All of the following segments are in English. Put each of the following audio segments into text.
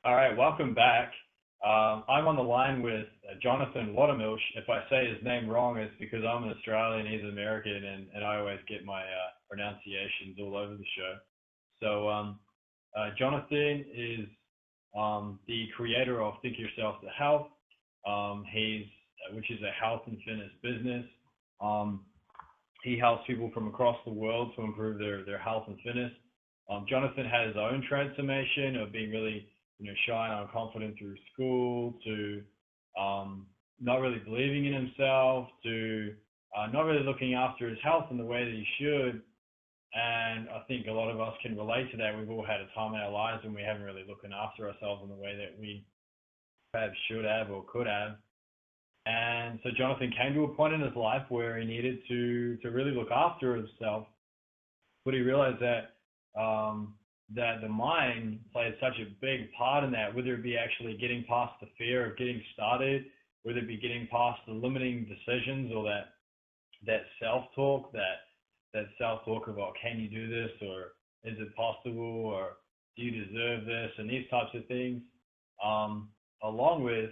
All right, welcome back. I'm on the line with Jonathan Lautermilch. If I say his name wrong, it's because I'm an Australian, he's American, and I always get my pronunciations all over the show. Jonathan is the creator of Think Yourself to Health, which is a health and fitness business. He helps people from across the world to improve their health and fitness. Jonathan had his own transformation of being really shy and unconfident through school to not really believing in himself to not really looking after his health in the way that he should. And I think a lot of us can relate to that. We've all had a time in our lives when we haven't really looking after ourselves in the way that we perhaps should have or could have. And so Jonathan came to a point in his life where he needed to really look after himself, but he realized that the mind plays such a big part in that, whether it be actually getting past the fear of getting started, whether it be getting past the limiting decisions or that self-talk, that self-talk about can you do this, or is it possible, or do you deserve this, and these types of things, along with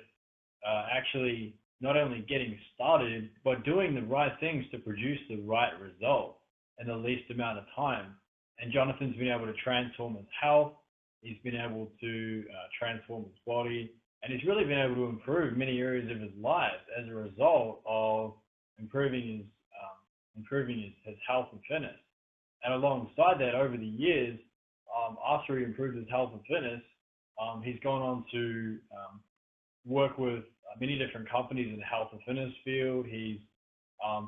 actually not only getting started, but doing the right things to produce the right result in the least amount of time. And Jonathan's been able to transform his health. He's been able to transform his body, and he's really been able to improve many areas of his life as a result of improving his health and fitness. And alongside that, over the years, after he improved his health and fitness, he's gone on to work with many different companies in the health and fitness field. He's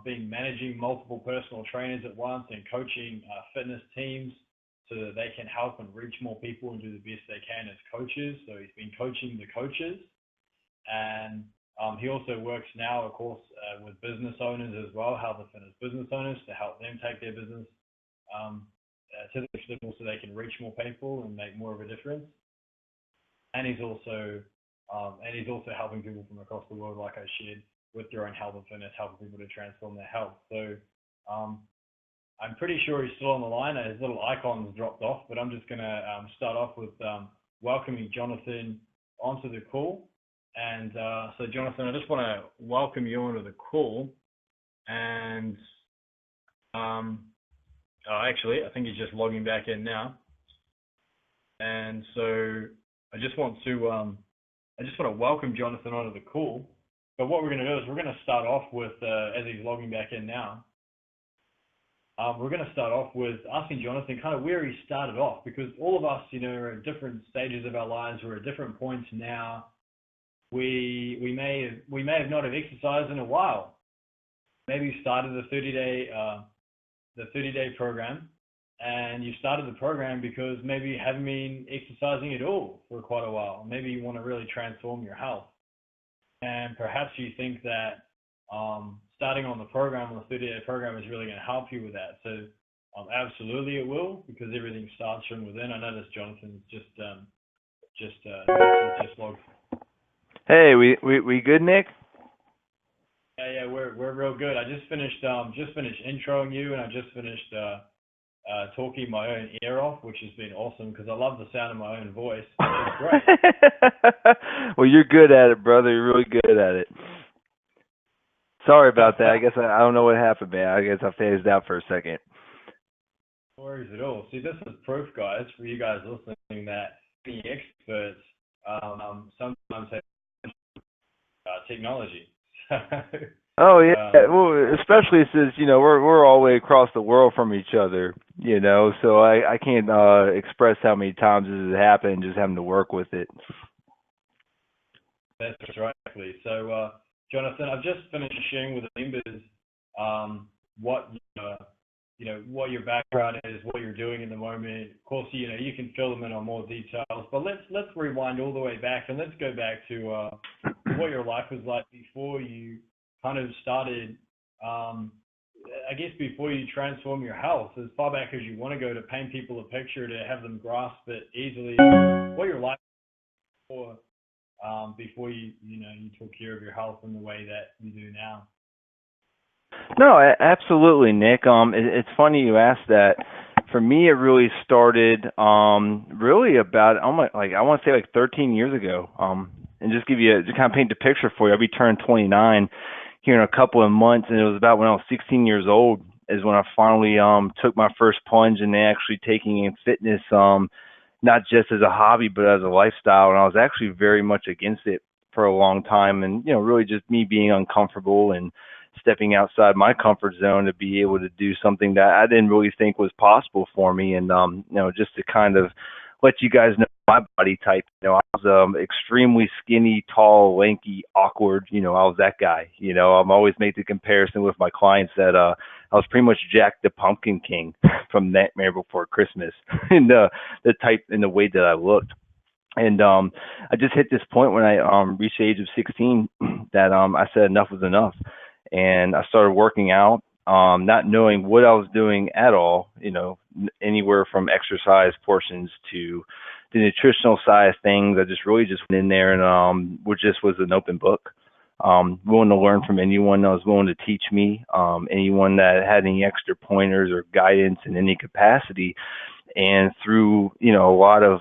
been managing multiple personal trainers at once and coaching fitness teams so that they can help and reach more people and do the best they can as coaches. So he's been coaching the coaches, and he also works now, of course, with business owners as well, health and fitness business owners, to help them take their business to the next level so they can reach more people and make more of a difference. And he's also helping people from across the world, like I shared, with their own health and fitness, helping people to transform their health. So I'm pretty sure he's still on the line. His little icon's dropped off, but I'm just going to start off with welcoming Jonathan onto the call. And so Jonathan, I just want to welcome you onto the call. And actually, I think he's just logging back in now. And so I just want to welcome Jonathan onto the call. But what we're going to do is we're going to start off with, as he's logging back in now, we're going to start off with asking Jonathan kind of where he started off, because all of us, are at different stages of our lives. We're at different points now. We may have not have exercised in a while. Maybe you started the 30-day program, and you started the program because maybe you haven't been exercising at all for quite a while. Maybe you want to really transform your health. And perhaps you think that starting on the 30-day program is really going to help you with that. So absolutely it will, because everything starts from within. I noticed Jonathan's just logged. Hey, we good, Nick? Yeah, we're real good. I just finished introing you, and I just finished talking my own ear off, which has been awesome because I love the sound of my own voice. It's great. Well, you're good at it, brother. You're really good at it. Sorry about that. I guess I don't know what happened, man. I guess I phased out for a second. No worries at all. See, this is proof, guys, for you guys listening, that the experts sometimes have technology. Oh yeah, well, especially since we're all the way across the world from each other, so I can't express how many times this has happened, just having to work with it. That's right. So, Jonathan, I've just finished sharing with the members what what your background is, what you're doing in the moment. Of course, you can fill them in on more details, but let's rewind all the way back and let's go back to what your life was like before you kind of started. I guess before you transform your health, as far back as you want to go, to paint people a picture, to have them grasp it easily, what your life was before you took care of your health in the way that you do now. No, absolutely, Nick. It's funny you asked that For me, it really started really about I want to say like 13 years ago. And just give you to kind of paint the picture for you. I'll be turning 29 here in a couple of months, and it was about when I was 16 years old is when I finally took my first plunge in actually taking in fitness not just as a hobby but as a lifestyle. And I was actually very much against it for a long time, and really just me being uncomfortable and stepping outside my comfort zone to be able to do something that I didn't really think was possible for me. And just to kind of let you guys know my body type, I was extremely skinny, tall, lanky, awkward. I was that guy. I'm always make the comparison with my clients that I was pretty much Jack the Pumpkin King from Nightmare Before Christmas in the type and the way that I looked. And I just hit this point when I reached the age of 16 that I said enough was enough, and I started working out, not knowing what I was doing at all. Anywhere from exercise portions to the nutritional side of things. I just really just went in there and was an open book. Willing to learn from anyone that was willing to teach me, anyone that had any extra pointers or guidance in any capacity. And through a lot of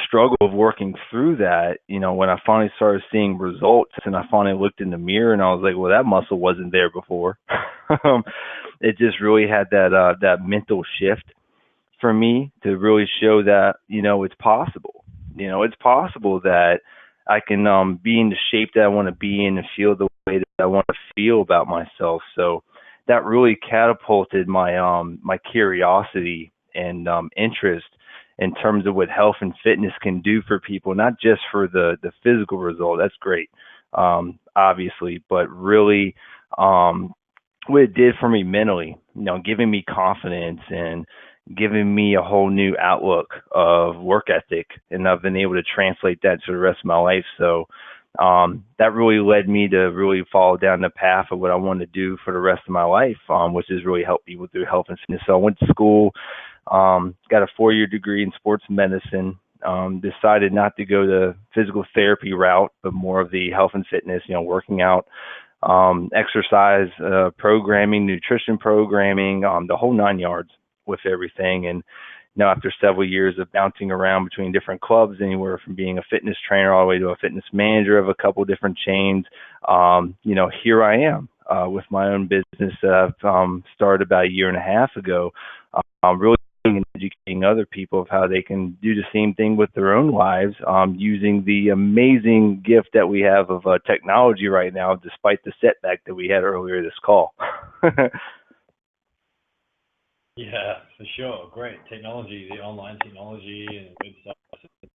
struggle of working through that, when I finally started seeing results and I finally looked in the mirror and I was like, well, that muscle wasn't there before. It just really had that mental shift for me to really show that, it's possible. It's possible that I can be in the shape that I want to be in and feel the way that I want to feel about myself. So that really catapulted my curiosity and interest in terms of what health and fitness can do for people, not just for the physical result. That's great, obviously, but really what it did for me mentally, giving me confidence and giving me a whole new outlook of work ethic. And I've been able to translate that to the rest of my life. So that really led me to really follow down the path of what I wanted to do for the rest of my life, which has really helped people through health and fitness. So I went to school, got a 4-year degree in sports medicine, decided not to go the physical therapy route, but more of the health and fitness, working out, exercise, programming, nutrition programming, the whole 9 yards with everything. And after several years of bouncing around between different clubs, anywhere from being a fitness trainer all the way to a fitness manager of a couple different chains, here I am with my own business that I've started about a year and a half ago, really educating other people of how they can do the same thing with their own lives, using the amazing gift that we have of technology right now, despite the setback that we had earlier this call. Yeah, for sure. Great technology, the online technology and websites,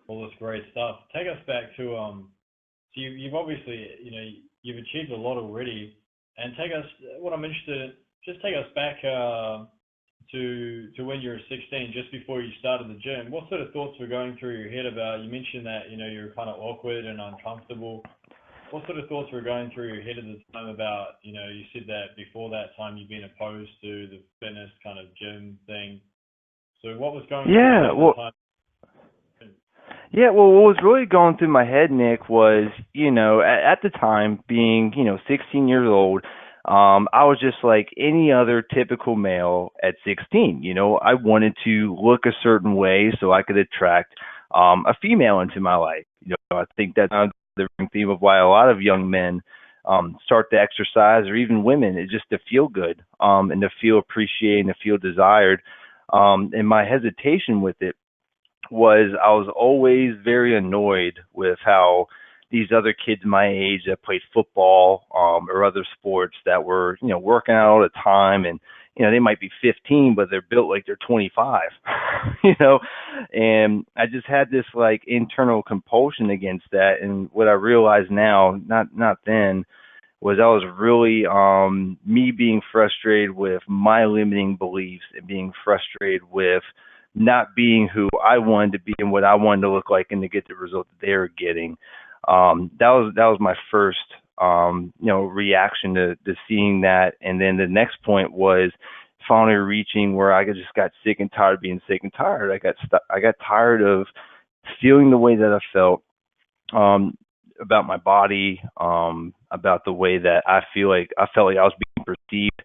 all this great stuff. Take us back to so you've obviously you've achieved a lot already, and what I'm interested in, just take us back to when you were 16, just before you started the gym. What sort of thoughts were going through your head about? You mentioned that you were kind of awkward and uncomfortable. What sort of thoughts were going through your head at the time about, you said that before that time you've been opposed to the fitness kind of gym thing. So what was going through your head at the time? Yeah, well, what was really going through my head, Nick, was, at the time being, 16 years old, I was just like any other typical male at 16. I wanted to look a certain way so I could attract a female into my life. I think that's the theme of why a lot of young men start to exercise, or even women, is just to feel good and to feel appreciated and to feel desired. And my hesitation with it was I was always very annoyed with how these other kids my age that played football or other sports that were, working out all the time, and they might be 15, but they're built like they're 25, and I just had this like internal compulsion against that. And what I realize now, not then, was I was really me being frustrated with my limiting beliefs and being frustrated with not being who I wanted to be and what I wanted to look like and to get the result that they were getting. That was my first reaction to seeing that. And then the next point was finally reaching where I just got sick and tired of being sick and tired. I got tired of feeling the way that I felt about my body, about the way that I felt like I was being perceived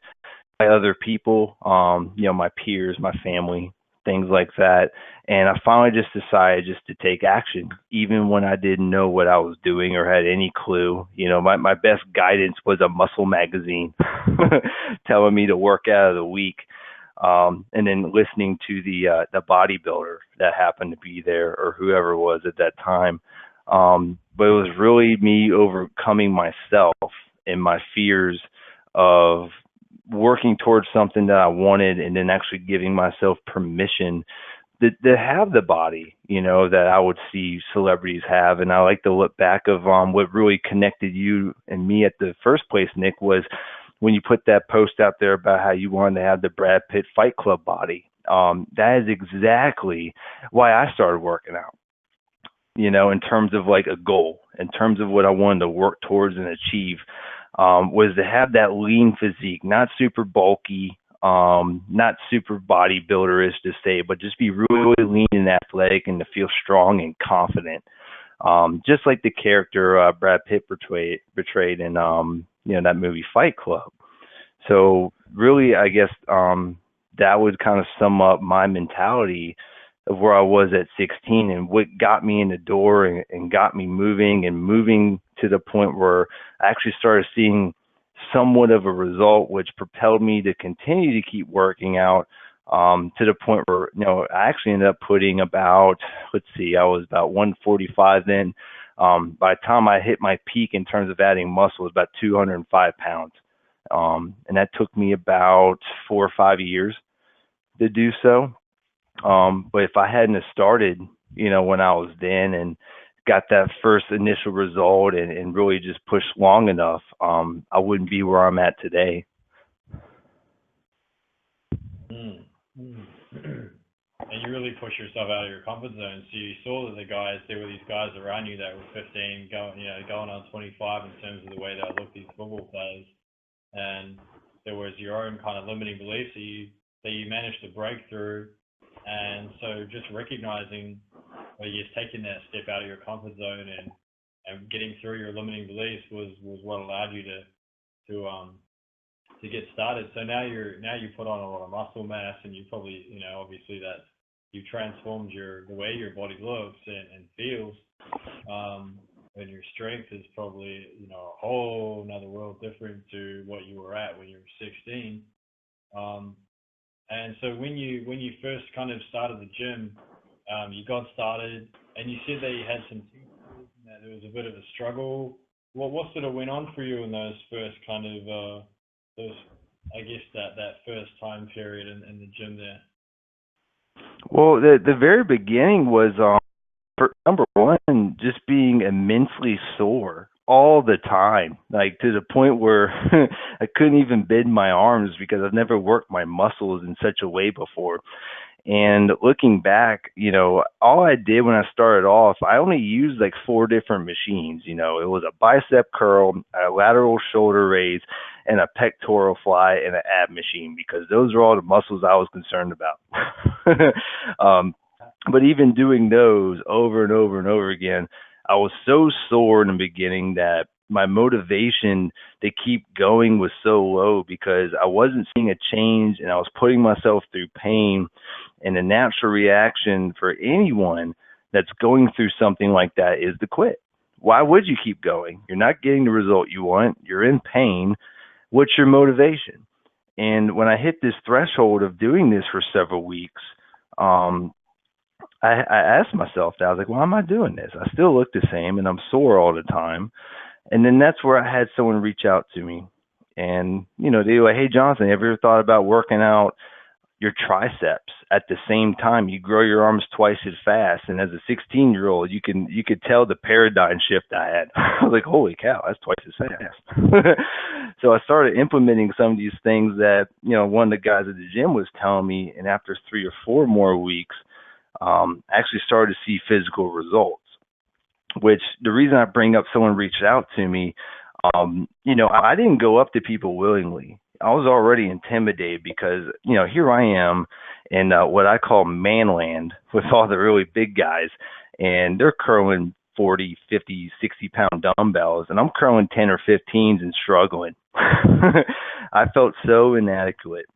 by other people, my peers, my family, things like that. And I finally just decided just to take action, even when I didn't know what I was doing or had any clue. My best guidance was a muscle magazine telling me to work out of the week. And then listening to the bodybuilder that happened to be there or whoever it was at that time. But it was really me overcoming myself and my fears of working towards something that I wanted, and then actually giving myself permission to have the body, that I would see celebrities have. And I like to look back of what really connected you and me at the first place, Nick, was when you put that post out there about how you wanted to have the Brad Pitt Fight Club body. That is exactly why I started working out, in terms of like a goal, in terms of what I wanted to work towards and achieve, was to have that lean physique, not super bulky, not super bodybuilder-ish to say, but just be really lean and athletic and to feel strong and confident. Just like the character Brad Pitt portrayed in that movie Fight Club. So really, I guess that would kind of sum up my mentality of where I was at 16 and what got me in the door and got me moving to the point where I actually started seeing somewhat of a result, which propelled me to continue to keep working out, to the point where, I actually ended up putting about, I was about 145 then. By the time I hit my peak in terms of adding muscle, it was about 205 pounds. And that took me about 4 or 5 years to do so. But if I hadn't have started, when I was then and got that first initial result and really just pushed long enough, I wouldn't be where I'm at today. Mm. Mm. And you really push yourself out of your comfort zone. So you saw that there were these guys around you that were 15, going on 25 in terms of the way they look, these football players, and there was your own kind of limiting beliefs that you managed to break through. And so just recognizing where you're taking that step out of your comfort zone and getting through your limiting beliefs was what allowed you to get started. So now you put on a lot of muscle mass, and you probably, obviously that you've transformed the way your body looks and feels. And your strength is probably, a whole another world different to what you were at when you were 16. And so when you first kind of started the gym, you got started, and you said that you had some teachers and that there was a bit of a struggle. What sort of went on for you in those first kind of that first time period in the gym there? Well, the very beginning was for number one, just being immensely sore all the time, like to the point where I couldn't even bend my arms because I've never worked my muscles in such a way before. And looking back, all I did when I started off, I only used like 4 different machines. It was a bicep curl, a lateral shoulder raise, and a pectoral fly and an ab machine, because those are all the muscles I was concerned about. But even doing those over and over and over again, I was so sore in the beginning that my motivation to keep going was so low because I wasn't seeing a change and I was putting myself through pain. And the natural reaction for anyone that's going through something like that is to quit. Why would you keep going? You're not getting the result you want. You're in pain. What's your motivation? And when I hit this threshold of doing this for several weeks, I asked myself that. I was like, why am I doing this? I still look the same and I'm sore all the time. And then that's where I had someone reach out to me. And, they were like, hey, Jonathan, have you ever thought about working out your triceps at the same time? You grow your arms twice as fast. And as a 16-year-old, you could tell the paradigm shift I had. I was like, holy cow, that's twice as fast. So I started implementing some of these things that, one of the guys at the gym was telling me. And after 3 or 4 more weeks, I actually started to see physical results, which the reason I bring up someone reached out to me, I didn't go up to people willingly. I was already intimidated because, here I am in what I call manland with all the really big guys, and they're curling 40, 50, 60-pound dumbbells, and I'm curling 10 or 15s and struggling. I felt so inadequate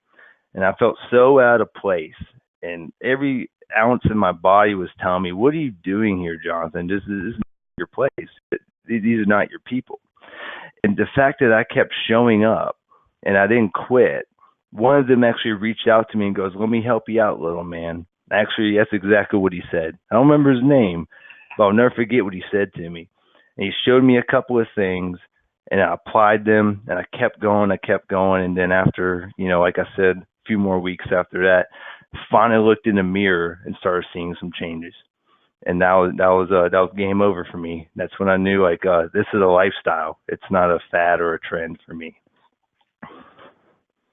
and I felt so out of place. And every ounce in my body was telling me, "What are you doing here, Jonathan? This is not your place. These are not your people." And the fact that I kept showing up and I didn't quit, one of them actually reached out to me and goes, "Let me help you out, little man." Actually, that's exactly what he said. I don't remember his name, but I'll never forget what he said to me. And he showed me a couple of things and I applied them and I kept going. And then after, like I said, a few more weeks after that, finally looked in the mirror and started seeing some changes. And that was game over for me. That's when I knew like this is a lifestyle. It's not a fad or a trend for me.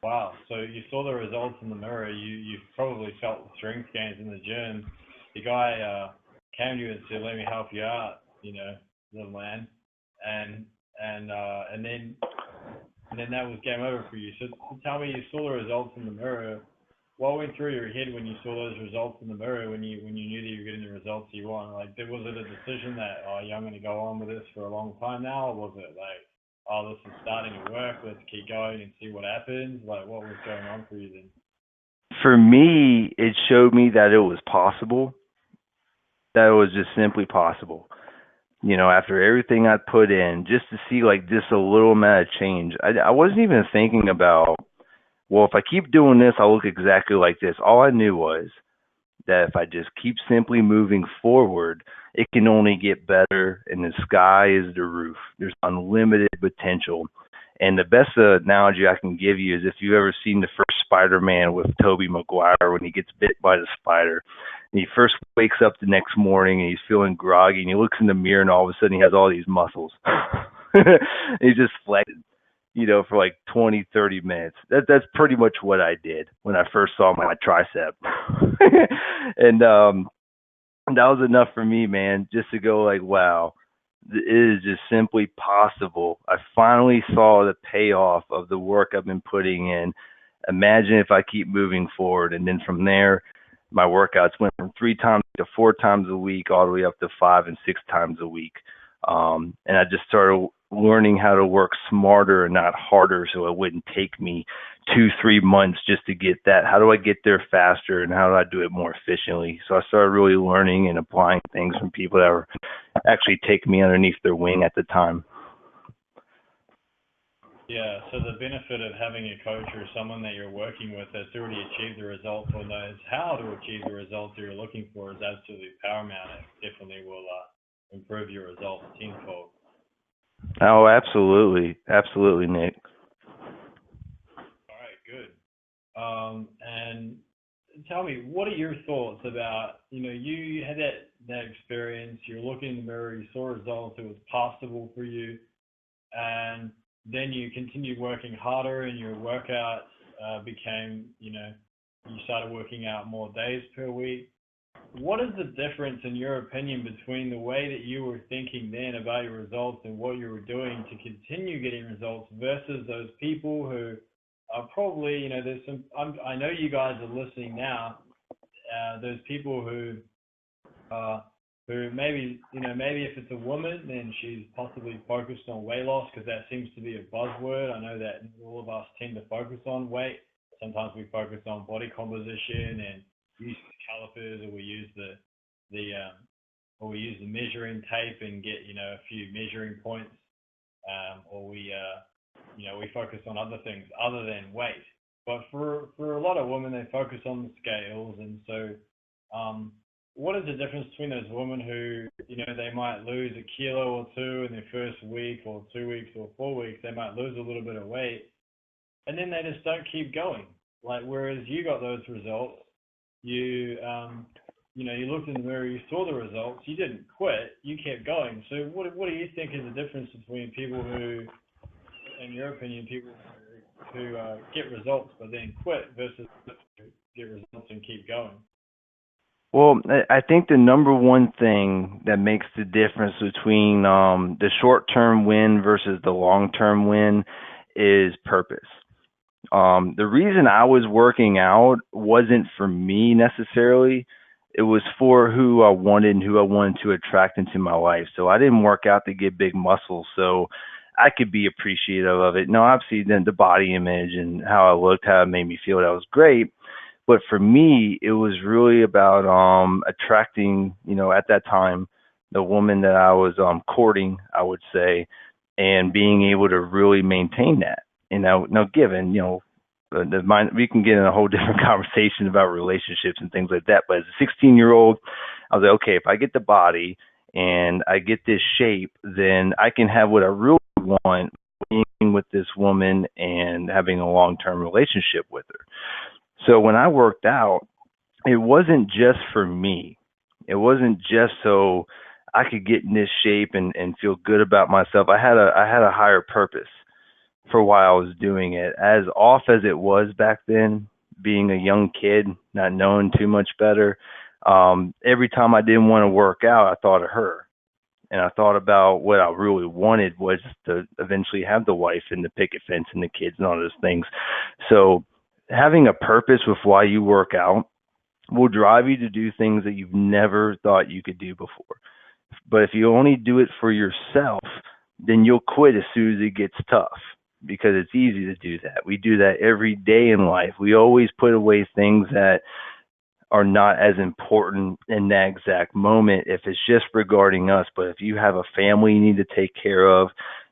Wow. So you saw the results in the mirror. You probably felt the strength gains in the gym. The guy came to you and said, "Let me help you out," little man, and and then that was game over for you. So tell me, you saw the results in the mirror. What went through your head when you saw those results in the mirror? When you knew that you were getting the results you want? Like, was it a decision that, oh, yeah, I'm going to go on with this for a long time now, or was it like, oh, this is starting to work, let's keep going and see what happens? Like, what was going on for you then? For me, it showed me that it was possible. That it was just simply possible. After everything I put in, just to see like just a little amount of change. I wasn't even thinking about, well, if I keep doing this, I'll look exactly like this. All I knew was that if I just keep simply moving forward, it can only get better and the sky is the roof. There's unlimited potential. And the best analogy I can give you is if you've ever seen the first Spider-Man with Tobey Maguire when he gets bit by the spider. And he first wakes up the next morning and he's feeling groggy and he looks in the mirror and all of a sudden he has all these muscles. And he's just flexing, for like 20, 30 minutes. That's pretty much what I did when I first saw my tricep. And that was enough for me, man, just to go like, wow, it is just simply possible. I finally saw the payoff of the work I've been putting in. Imagine if I keep moving forward. And then from there, my workouts went from 3 times to 4 times a week, all the way up to 5 and 6 times a week. And I just started learning how to work smarter and not harder, so it wouldn't take me 2-3 months just to get that. How do I get there faster and how do I do it more efficiently? So I started really learning and applying things from people that were actually taking me underneath their wing at the time. Yeah, so the benefit of having a coach or someone that you're working with that's already achieved the results or knows how to achieve the results that you're looking for is absolutely paramount. It definitely will improve your results tenfold. Oh, absolutely. Absolutely, Nick. All right, good. And tell me, what are your thoughts about, you had that experience, you're looking in the mirror, you saw results, it was possible for you, and then you continued working harder and your workouts became, you started working out more days per week. What is the difference, in your opinion, between the way that you were thinking then about your results and what you were doing to continue getting results versus those people who are probably, there's some, I know you guys are listening now, those people who maybe, maybe if it's a woman, then she's possibly focused on weight loss because that seems to be a buzzword. I know that all of us tend to focus on weight. Sometimes we focus on body composition and use calipers, or we use the measuring tape and get, a few measuring points, or we focus on other things other than weight. But for a lot of women, they focus on the scales, and so what is the difference between those women who, they might lose a kilo or two in their first week or 2 weeks or 4 weeks, they might lose a little bit of weight, and then they just don't keep going. Like, whereas you got those results, you looked in the mirror, you saw the results, you didn't quit, you kept going. So what do you think is the difference between people who, in your opinion, people who get results but then quit versus who get results and keep going? Well, I think the number one thing that makes the difference between the short-term win versus the long-term win is purpose. The reason I was working out wasn't for me necessarily. It was for who I wanted and who I wanted to attract into my life. So I didn't work out to get big muscles so I could be appreciative of it. No, obviously the body image and how I looked, how it made me feel, that was great. But for me, it was really about attracting, at that time, the woman that I was courting, I would say, and being able to really maintain that. Now given, the mind, we can get in a whole different conversation about relationships and things like that. But as a 16-year-old, I was like, okay, if I get the body and I get this shape, then I can have what I really want, being with this woman and having a long-term relationship with her. So when I worked out, it wasn't just for me. It wasn't just so I could get in this shape and feel good about myself. I had a higher purpose for why I was doing it. As off as it was back then, being a young kid, not knowing too much better, every time I didn't want to work out, I thought of her. And I thought about what I really wanted was to eventually have the wife and the picket fence and the kids and all those things. So having a purpose with why you work out will drive you to do things that you've never thought you could do before. But if you only do it for yourself, then you'll quit as soon as it gets tough, because it's easy to do that. We do that every day in life. We always put away things that are not as important in that exact moment if it's just regarding us. But if you have a family you need to take care of,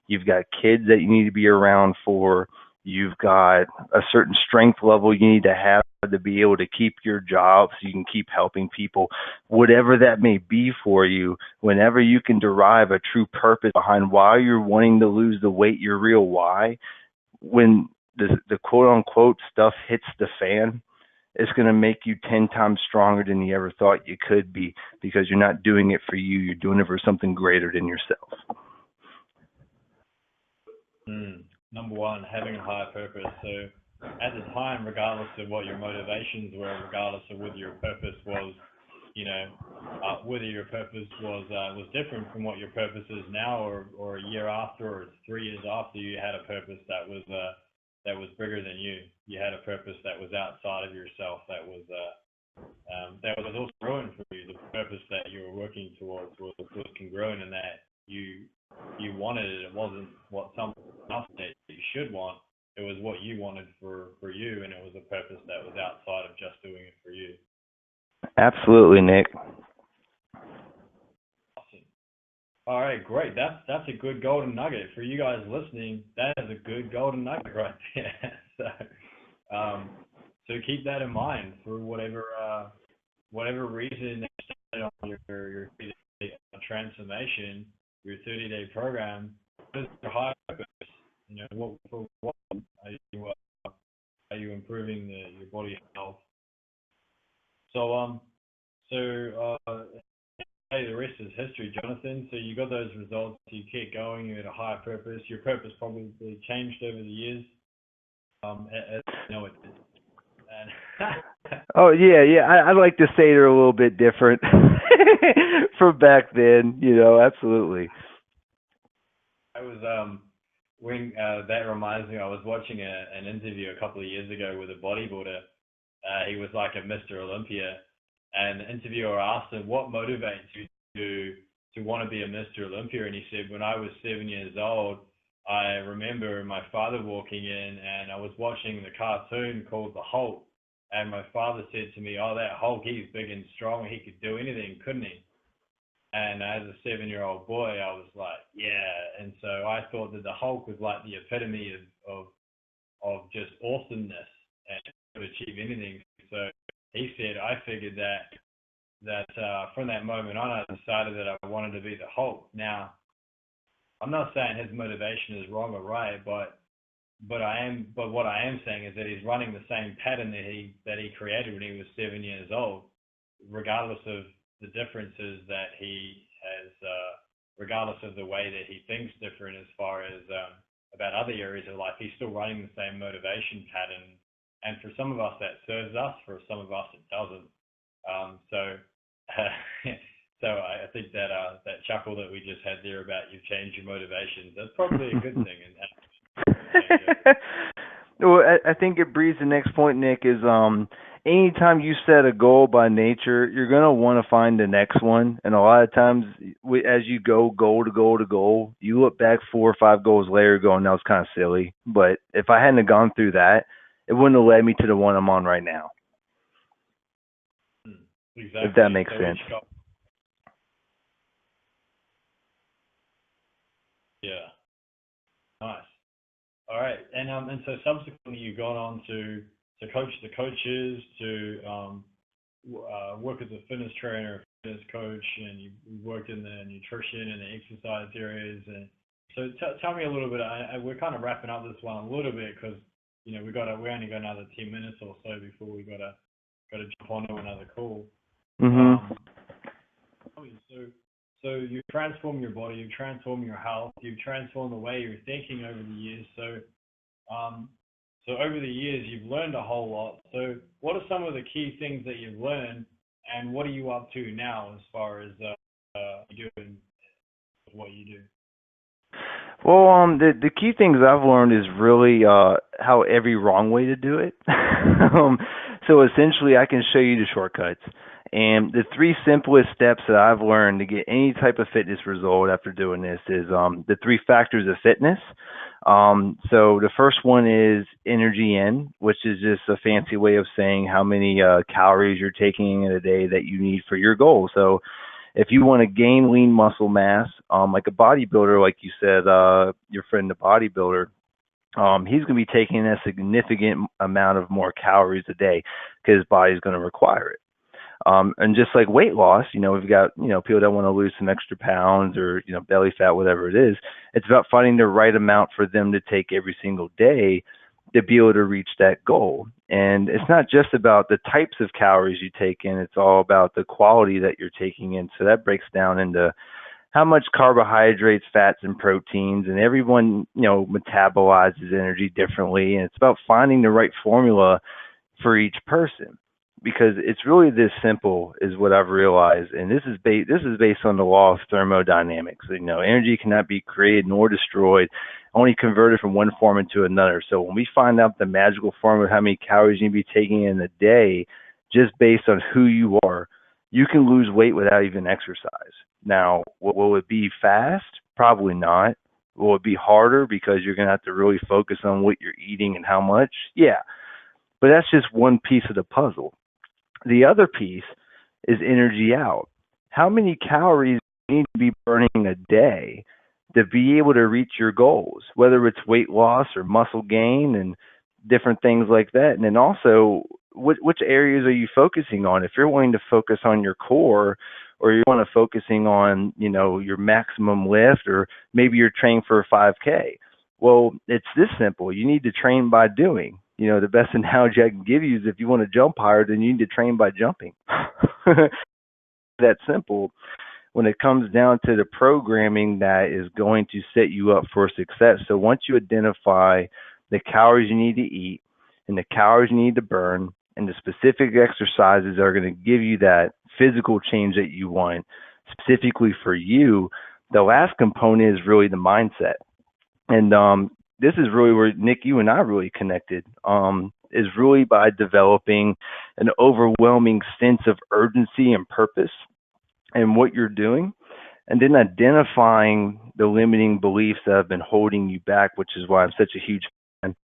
you've got kids that you need to be around for, you've got a certain strength level you need to have to be able to keep your job so you can keep helping people, whatever that may be for you, whenever you can derive a true purpose behind why you're wanting to lose the weight, your real why, when the quote unquote stuff hits the fan, it's going to make you 10 times stronger than you ever thought you could be, because you're not doing it for you. You're doing it for something greater than yourself. Number one, having a higher purpose. So at the time, regardless of what your motivations were, regardless of whether your purpose was, whether your purpose was different from what your purpose is now, or a year after, or 3 years after, you had a purpose that was bigger than you. You had a purpose that was outside of yourself, that was also growing for you. The purpose that you were working towards was congruent in that you wanted it. It wasn't what someone else said you should want. It was what you wanted for you, and it was a purpose that was outside of just doing it for you. Absolutely, Nick. Awesome. All right, great. That's a good golden nugget for you guys listening. That is a good golden nugget right there. So keep that in mind for whatever reason on your 30-day transformation, your 30-day program. What is your higher purpose? What are you improving your body health? So hey, the rest is history, Jonathan. So you got those results. You kept going. You had a higher purpose. Your purpose probably changed over the years. As you know it did. And Oh yeah. I'd like to say they're a little bit different from back then. Absolutely. I was when that reminds me. I was watching an interview a couple of years ago with a bodybuilder. He was like a Mr. Olympia, and the interviewer asked him, "What motivates you to want to be a Mr. Olympia?" And he said, "When I was 7 years old, I remember my father walking in, and I was watching the cartoon called The Hulk, and my father said to me, 'Oh, that Hulk, he's big and strong. He could do anything, couldn't he?' And as a 7-year-old boy, I was like, yeah." And so I thought that the Hulk was like the epitome of just awesomeness and could achieve anything. So he said, I figured that from that moment on, I decided that I wanted to be the Hulk. Now, I'm not saying his motivation is wrong or right, but what I am saying is that he's running the same pattern that he created when he was 7 years old, regardless of the differences that he has, regardless of the way that he thinks different as far as about other areas of life. He's still running the same motivation pattern, and for some of us that serves us, for some of us it doesn't. So I think that that chuckle that we just had there about you've changed your motivations, that's probably a good thing. Well, I think it breeds the next point, Nick, is anytime you set a goal by nature, you're going to want to find the next one. And a lot of times, as you go goal to goal to goal, you look back 4 or 5 goals later going, that was kind of silly. But if I hadn't have gone through that, it wouldn't have led me to the one I'm on right now, if that Exactly. makes So sense. Yeah, nice. All right, and so subsequently you've gone on to coach the coaches, to work as a fitness trainer, fitness coach, and you worked in the nutrition and the exercise areas. And so tell me a little bit. We're kind of wrapping up this one a little bit because we only got another 10 minutes or so before we gotta jump onto another call. Mhm. Um, so you transform your body, you transform your health, you transform the way you're thinking over the years. Um, so over the years, you've learned a whole lot. So what are some of the key things that you've learned, and what are you up to now as far as you doing what you do? Well, the key things I've learned is really how every wrong way to do it. So essentially, I can show you the shortcuts. And the three simplest steps that I've learned to get any type of fitness result after doing this is the three factors of fitness. So the first one is energy in, which is just a fancy way of saying how many calories you're taking in a day that you need for your goal. So if you want to gain lean muscle mass, like a bodybuilder, like you said, your friend the bodybuilder, he's going to be taking a significant amount of more calories a day because his body's going to require it. And just like weight loss, we've got, people that want to lose some extra pounds or, belly fat, whatever it is. It's about finding the right amount for them to take every single day to be able to reach that goal. And it's not just about the types of calories you take in, it's all about the quality that you're taking in. So that breaks down into how much carbohydrates, fats, and proteins, and everyone, metabolizes energy differently. And it's about finding the right formula for each person because it's really this simple is what I've realized, and this is based on the law of thermodynamics. Energy cannot be created nor destroyed, only converted from one form into another. So when we find out the magical formula of how many calories you need to be taking in a day, just based on who you are, you can lose weight without even exercise. Now, will it be fast? Probably not. Will it be harder because you're going to have to really focus on what you're eating and how much? Yeah, but that's just one piece of the puzzle. The other piece is energy out. How many calories do you need to be burning a day to be able to reach your goals, whether it's weight loss or muscle gain and different things like that? And then also, which areas are you focusing on? If you're wanting to focus on your core, or you want to focusing on, your maximum lift, or maybe you're training for a 5K. Well, it's this simple. You need to train by doing. The best analogy I can give you is if you want to jump higher, then you need to train by jumping. That simple. When it comes down to the programming that is going to set you up for success. So once you identify the calories you need to eat and the calories you need to burn and the specific exercises that are going to give you that physical change that you want specifically for you, the last component is really the mindset. And this is really where Nick, you and I really connected. Is really by developing an overwhelming sense of urgency and purpose in what you're doing, and then identifying the limiting beliefs that have been holding you back, which is why I'm such a huge fan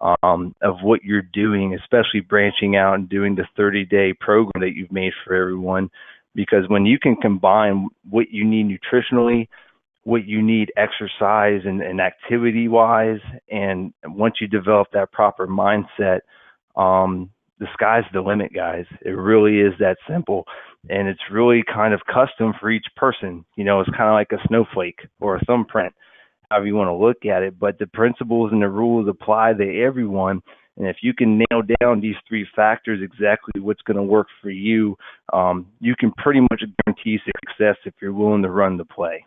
of what you're doing, especially branching out and doing the 30-day program that you've made for everyone. Because when you can combine what you need nutritionally, what you need exercise and activity wise, and once you develop that proper mindset, the sky's the limit, guys. It really is that simple, and it's really kind of custom for each person. It's kind of like a snowflake or a thumbprint, however you want to look at it, but the principles and the rules apply to everyone. And if you can nail down these three factors, exactly what's going to work for you, you can pretty much guarantee success if you're willing to run the play.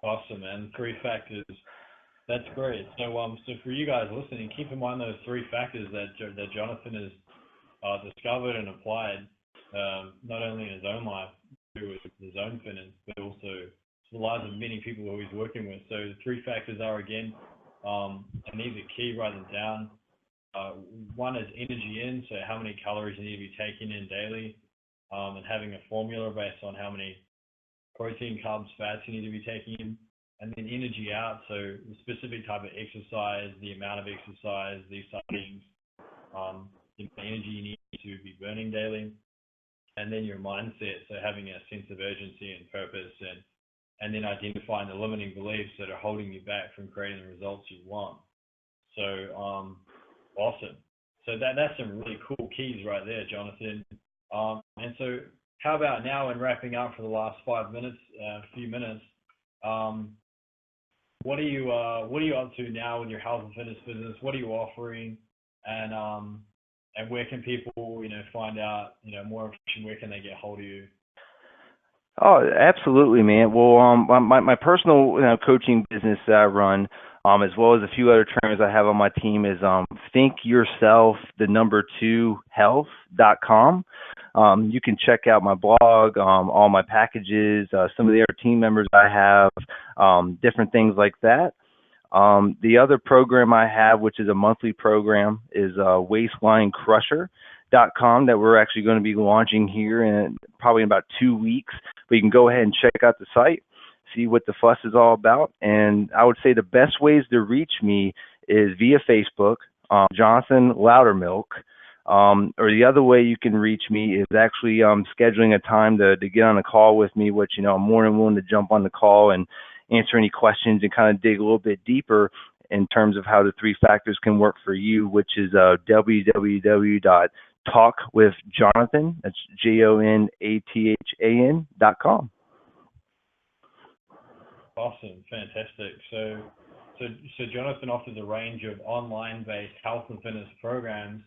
Awesome, man. Three factors. That's great. So for you guys listening, keep in mind those three factors that Jonathan has discovered and applied, not only in his own life through his own fitness, but also to the lives of many people who he's working with. So the three factors are, again, and these are key, write them down. one is energy in, so how many calories you need to be taking in daily, and having a formula based on how many protein, carbs, fats you need to be taking in, and then energy out, so the specific type of exercise, the amount of exercise, these type of things, the energy you need to be burning daily, and then your mindset, so having a sense of urgency and purpose, and then identifying the limiting beliefs that are holding you back from creating the results you want. So awesome. So that's some really cool keys right there, Jonathan. And so how about now, in wrapping up for the last 5 minutes, few minutes, what are you up to now with your health and fitness business? What are you offering, and where can people find out more information? Where can they get hold of you? Oh, absolutely, man. Well, my personal coaching business that I run, as well as a few other trainers I have on my team, is thinkyourself2health.com. You can check out my blog, all my packages, some of the other team members I have, different things like that. The other program I have, which is a monthly program, is waistlinecrusher.com that we're actually going to be launching here in probably in about 2 weeks. But you can go ahead and check out the site, see what the fuss is all about. And I would say the best ways to reach me is via Facebook, Jonathan Lautermilch. Or the other way you can reach me is actually scheduling a time to get on a call with me, which, I'm more than willing to jump on the call and answer any questions and kind of dig a little bit deeper in terms of how the 3 factors can work for you, which is www.talkwithjonathan, that's JONATHAN.com. Awesome, fantastic. So Jonathan offers a range of online-based health and fitness programs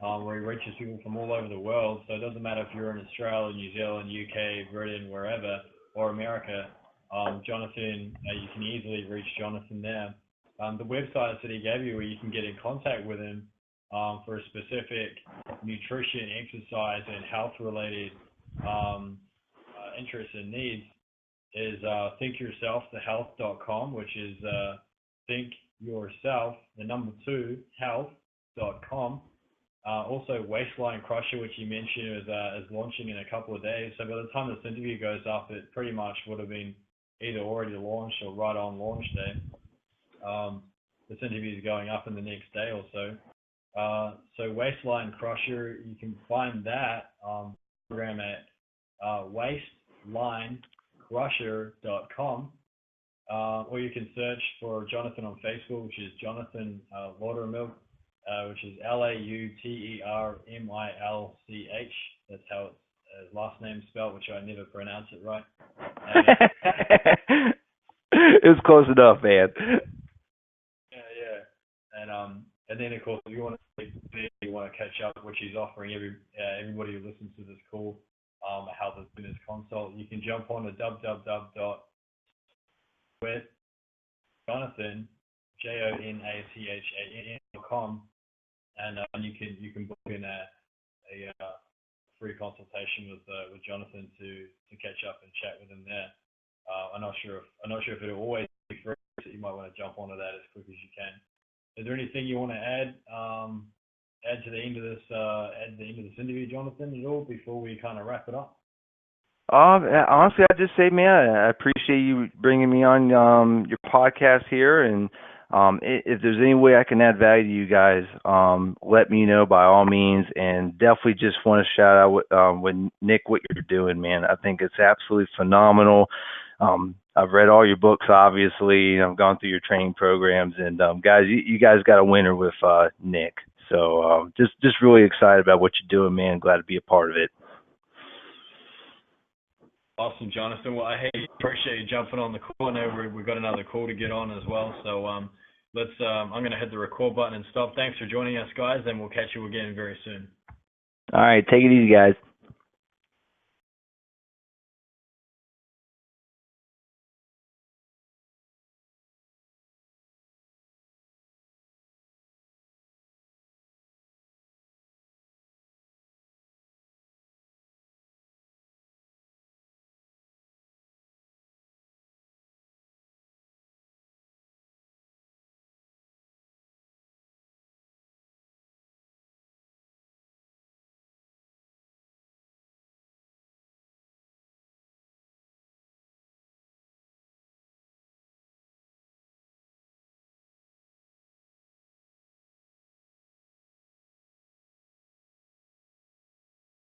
where he reaches people from all over the world. So it doesn't matter if you're in Australia, New Zealand, UK, Britain, wherever, or America. Jonathan, you can easily reach Jonathan there. The websites that he gave you where you can get in contact with him for a specific nutrition, exercise, and health-related interests and needs is thinkyourself2health.com, which is thinkyourself, the number 2, health.com. Also, Waistline Crusher, which you mentioned, is launching in a couple of days. So by the time this interview goes up, it pretty much would have been either already launched or right on launch day. This interview is going up in the next day or so. So Waistline Crusher, you can find that program at waistlinecrusher.com, or you can search for Jonathan on Facebook, which is Jonathan Lautermilch, which is Lautermilch. That's how his last name spelled, which I never pronounce it right. It's close enough, man. Yeah. And then of course, if you want to catch up, which he's offering everybody who listens to this call, a health and fitness consult, you can jump on to www.jonathan, JONATHAN.com, and you can book in a free consultation with Jonathan to catch up and chat with him there. I'm not sure if it'll always be free, so you might want to jump onto that as quick as you can. Is there anything you want to add to the end of this interview, Jonathan, at all before we kind of wrap it up? Honestly, I'd just say, man, I appreciate you bringing me on your podcast here, and if there's any way I can add value to you guys, let me know by all means. And definitely just want to shout out with Nick what you're doing, man. I think it's absolutely phenomenal. I've read all your books, obviously. I've gone through your training programs, and guys, you guys got a winner with Nick. So just really excited about what you're doing, man. Glad to be a part of it. Awesome, Jonathan. Well, I appreciate you jumping on the call. I know we've got another call to get on as well. So I'm going to hit the record button and stop. Thanks for joining us, guys, and we'll catch you again very soon. All right, take it easy, guys.